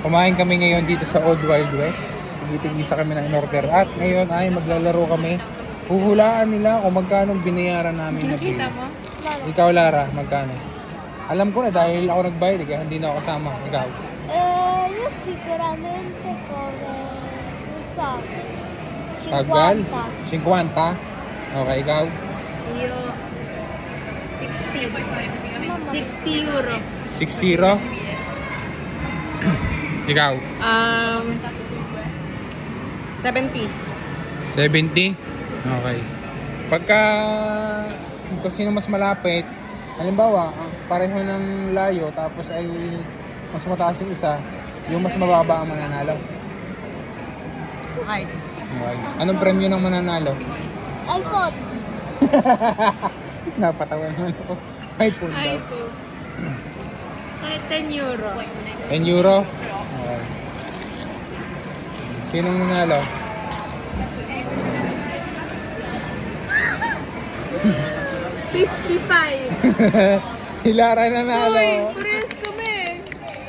Kumain kami ngayon dito sa Old Wild West. Tigisa kami ng in-order. At ngayon ay maglalaro kami. Huhulaan nila kung magkano binayaran namin na bill. Ikaw, Lara, magkano? Alam ko na dahil ako nagbayad, hindi na ako kasama. Ikaw? Io sicuramente come un so, Tagal? 50. 50? Okay, ikaw? Io 60 euro. 60? Ikaw? 70. 70? Okay. Pagka kung sino mas malapit, halimbawa, pareho ng layo, tapos ay mas mataas yung isa, yung mas mababa ang mananalo. Okay. Okay. Anong premyo ng mananalo? iPhone. Napatawa naman ako. iPhone daw. iPhone. 10 euro. 10 euro? Okay. Sinong nanalo? 55. Si Lara nanalo. Uy, parehas kami.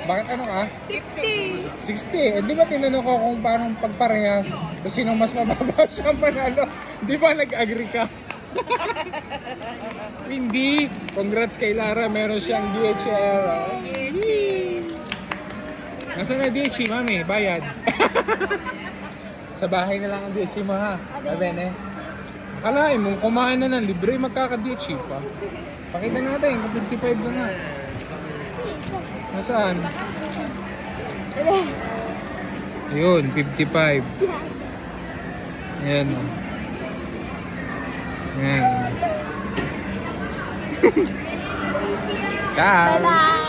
Bakit ano ka? 60. 60. Di ba tinanong ko kung paano pagparehas? Kung sino mas mababa siyang panalo? Di ba nag-agree ka? Hindi. Congrats kay Lara. Meron siyang DHL. Nasaan na DHL, mami? Bayad. Sa bahay na lang ang DHL mo, ha? Abene. Akalain mo, kumain na ng libre, magkaka-DHL pa. Pakita natin kung 55 na nga. Nasaan? Yun, 55. Ayan o. Ayan. Ciao! Bye-bye!